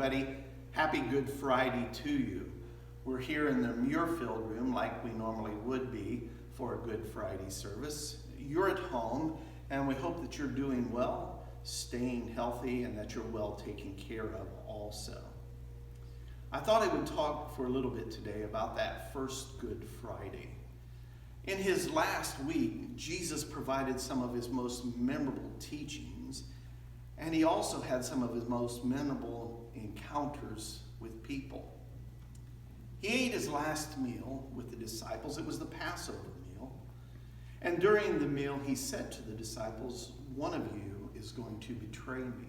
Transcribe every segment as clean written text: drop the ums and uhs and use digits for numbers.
everybody. Happy Good Friday to you. We're here in the Muirfield room like we normally would be for a Good Friday service. You're at home, and we hope that you're doing well, staying healthy, and that you're well taken care of also. I thought I would talk for a little bit today about that first Good Friday. In his last week, Jesus provided some of his most memorable teachings, and he also had some of his most memorable encounters with people. He ate his last meal with the disciples. It was the Passover meal. And during the meal, he said to the disciples, "One of you is going to betray me."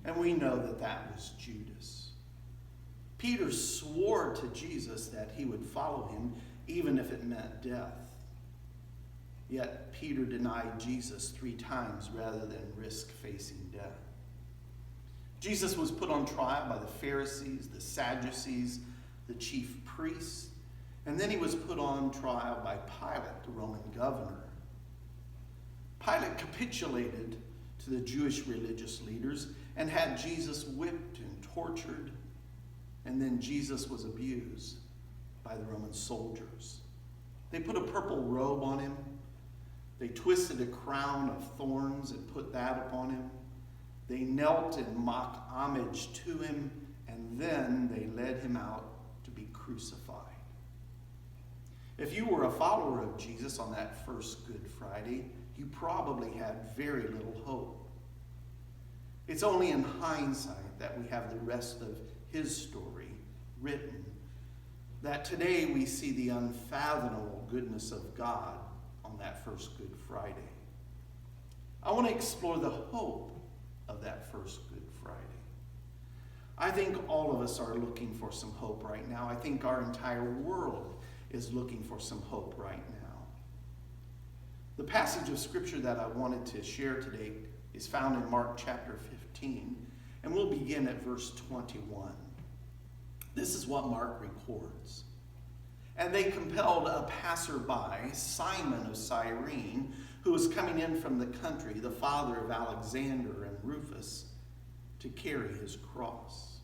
And we know that that was Judas. Peter swore to Jesus that he would follow him even if it meant death. Yet Peter denied Jesus 3 times rather than risk facing death. Jesus was put on trial by the Pharisees, the Sadducees, the chief priests, and then he was put on trial by Pilate, the Roman governor. Pilate capitulated to the Jewish religious leaders and had Jesus whipped and tortured, and then Jesus was abused by the Roman soldiers. They put a purple robe on him. They twisted a crown of thorns and put that upon him. They knelt in mock homage to him, and then they led him out to be crucified. If you were a follower of Jesus on that first Good Friday, you probably had very little hope. It's only in hindsight that we have the rest of his story written, that today we see the unfathomable goodness of God on that first Good Friday. I want to explore the hope of that first Good Friday. I think all of us are looking for some hope right now. I think our entire world is looking for some hope right now. The passage of scripture that I wanted to share today is found in Mark chapter 15, and we'll begin at verse 21. This is what Mark records. "And they compelled a passerby, Simon of Cyrene, who was coming in from the country, the father of Alexander and Rufus, to carry his cross."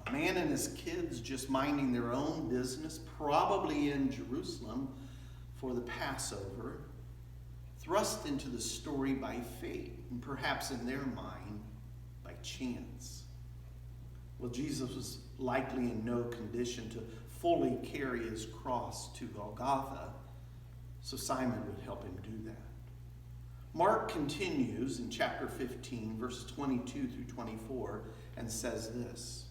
A man and his kids just minding their own business, probably in Jerusalem for the Passover, thrust into the story by fate, and perhaps in their mind, by chance. Well, Jesus was likely in no condition to fully carry his cross to Golgotha, so Simon would help him do that. Mark continues in chapter 15, verses 22 through 24, and says this: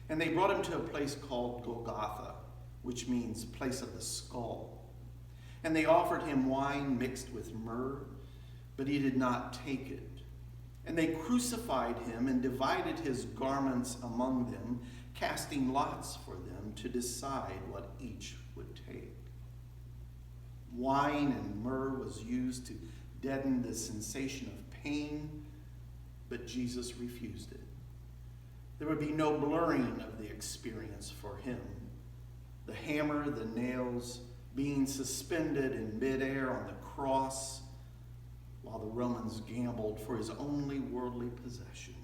"And they brought him to a place called Golgotha, which means place of the skull. And they offered him wine mixed with myrrh, but he did not take it. And they crucified him and divided his garments among them, casting lots for them to decide what each would take. Wine and myrrh was used to deaden the sensation of pain, but Jesus refused it. There would be no blurring of the experience for him. The hammer, the nails, being suspended in midair on the cross, while the Romans gambled for his only worldly possession,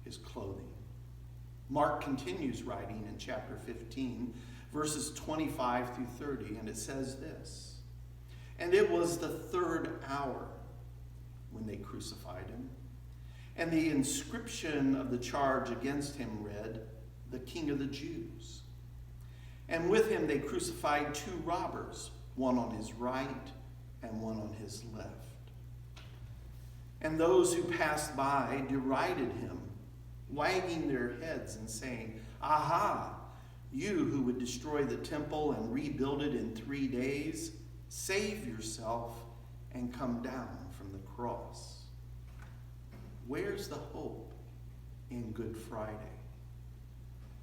his clothing." Mark continues writing in chapter 15, verses 25 through 30, and it says this: "And it was the 3rd hour when they crucified him, and the inscription of the charge against him read, 'The King of the Jews.' And with him they crucified 2 robbers, one on his right and one on his left. And those who passed by derided him, wagging their heads and saying, 'Aha, you who would destroy the temple and rebuild it in 3 days, save yourself and come down from the cross.'" Where's the hope in Good Friday?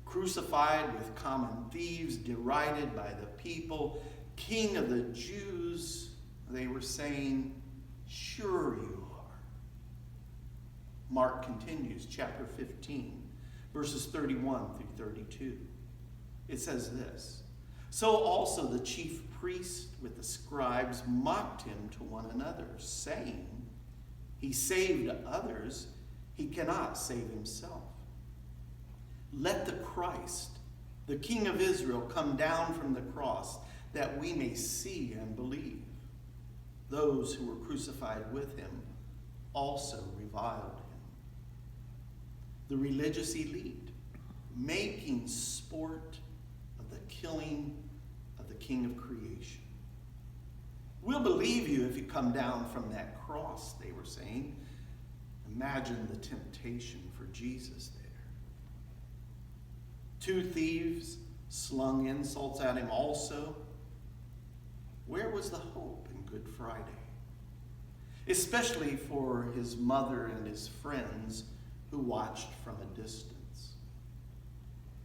Crucified with common thieves, derided by the people, King of the Jews, they were saying, "Sure you are." Mark continues, chapter 15, verses 31 through 32. It says this: "So also the chief priests with the scribes mocked him to one another, saying, 'He saved others, he cannot save himself. Let the Christ, the King of Israel, come down from the cross, that we may see and believe. Those who were crucified with him also reviled him. The religious elite, making sport of the killing of the King of creation. We'll believe you if you come down from that cross, they were saying. Imagine the temptation for Jesus there. 2 thieves slung insults at him also. Where was the hope in Good Friday? Especially for his mother and his friends who watched from a distance.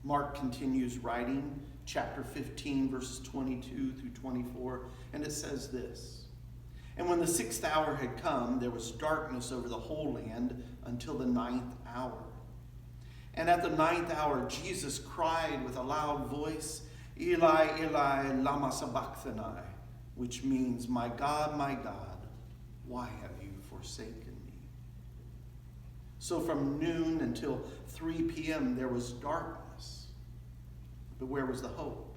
Mark continues writing, chapter 15, verses 22 through 24, and it says this: "And when the 6th hour had come, there was darkness over the whole land until the 9th hour. And at the 9th hour, Jesus cried with a loud voice, 'Eli, Eli, lama sabachthani,' which means, my God, why have you forsaken me?" So from noon until 3 p.m. there was darkness. But where was the hope?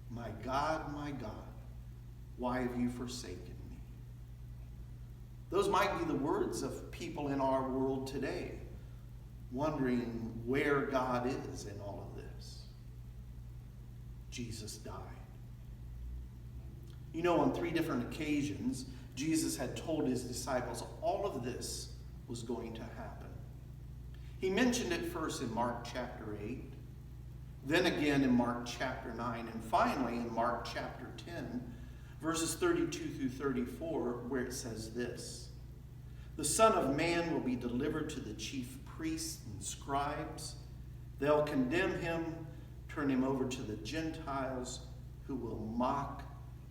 My God, why have you forsaken me? Those might be the words of people in our world today, wondering where God is in all of this. Jesus died. You know, on 3 different occasions, Jesus had told his disciples all of this was going to happen. He mentioned it first in Mark chapter 8, then again in Mark chapter 9, and finally in Mark chapter 10, verses 32 through 34, where it says this: "The Son of Man will be delivered to the chief priests and scribes. They'll condemn him, turn him over to the Gentiles, who will mock,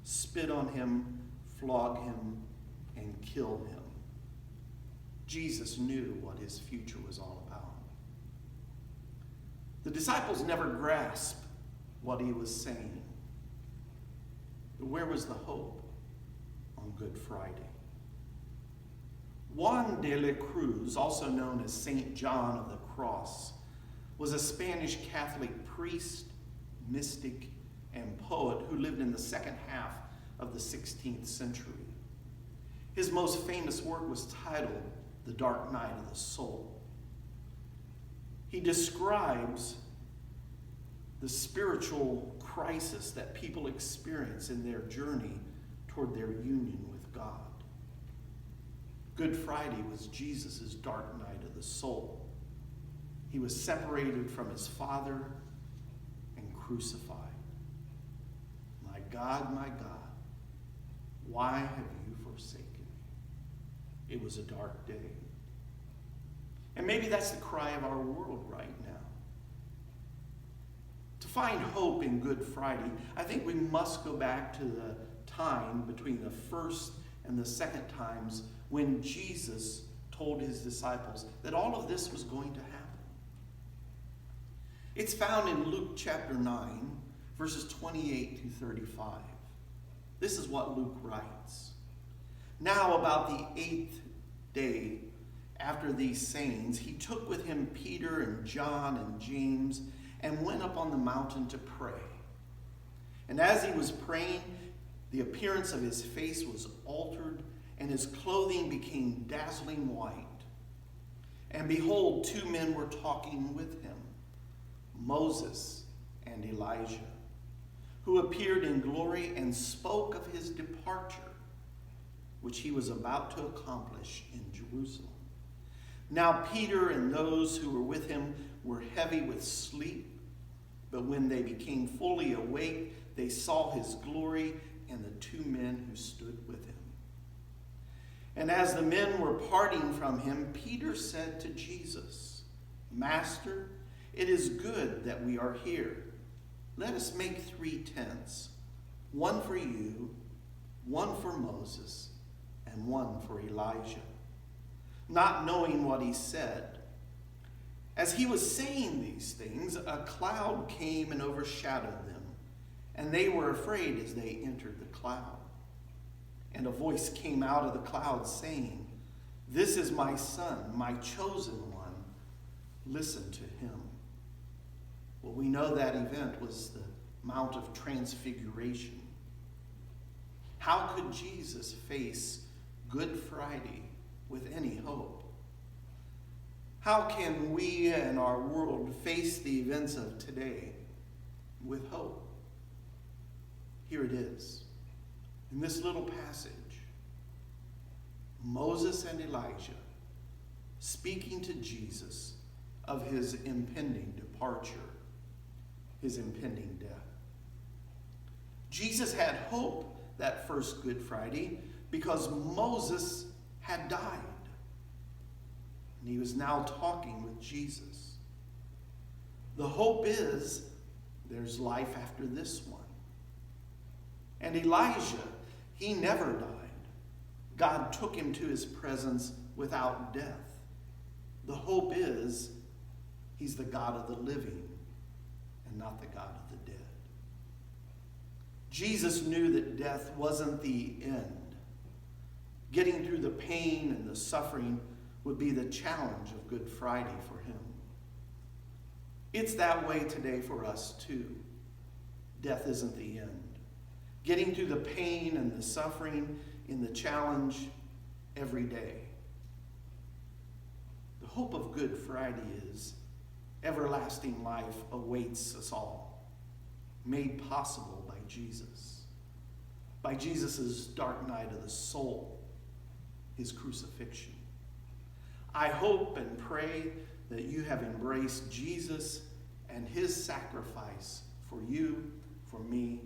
spit on him, flog him, and kill him." Jesus knew what his future was all about. The disciples never grasped what he was saying. But where was the hope on Good Friday? Juan de la Cruz, also known as St. John of the Cross, was a Spanish Catholic priest, mystic, and poet who lived in the second half of the 16th century. His most famous work was titled The Dark Night of the Soul. He describes the spiritual crisis that people experience in their journey toward their union with God. Good Friday was Jesus' dark night of the soul. He was separated from his Father and crucified. My God, why have you forsaken me? It was a dark day. And maybe that's the cry of our world right now. To find hope in Good Friday, I think we must go back to the time between the first and the second times when Jesus told his disciples that all of this was going to happen. It's found in Luke chapter 9, verses 28 to 35. This is what Luke writes. "Now about the 8th day after these sayings, he took with him Peter and John and James and went up on the mountain to pray. And as he was praying, the appearance of his face was altered, and his clothing became dazzling white. And behold, 2 men were talking with him, Moses and Elijah, who appeared in glory and spoke of his departure, which he was about to accomplish in Jerusalem. Now Peter and those who were with him were heavy with sleep, but when they became fully awake, they saw his glory and the 2 men who stood with him. And as the men were parting from him, Peter said to Jesus, 'Master, it is good that we are here. Let us make 3 tents, one for you, one for Moses, and one for Elijah,' not knowing what he said. As he was saying these things, a cloud came and overshadowed them, and they were afraid as they entered the cloud. And a voice came out of the cloud saying, 'This is my son, my chosen one. Listen to him.' Well, we know that event was the Mount of Transfiguration. How could Jesus face Good Friday with any hope? How can we and our world face the events of today with hope? Here it is. In this little passage, Moses and Elijah speaking to Jesus of his impending departure, his impending death. Jesus had hope that first Good Friday because Moses had died. And he was now talking with Jesus. The hope is there's life after this one. And Elijah, he never died. God took him to his presence without death. The hope is he's the God of the living and not the God of the dead. Jesus knew that death wasn't the end. Getting through the pain and the suffering would be the challenge of Good Friday for him. It's that way today for us too. Death isn't the end. Getting through the pain and the suffering in the challenge every day. The hope of Good Friday is everlasting life awaits us all, made possible by Jesus. By Jesus' dark night of the soul, his crucifixion. I hope and pray that you have embraced Jesus and his sacrifice for you, for me,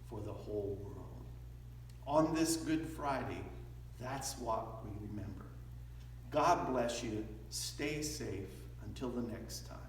for the whole world. On this Good Friday, that's what we remember. God bless you. Stay safe until the next time.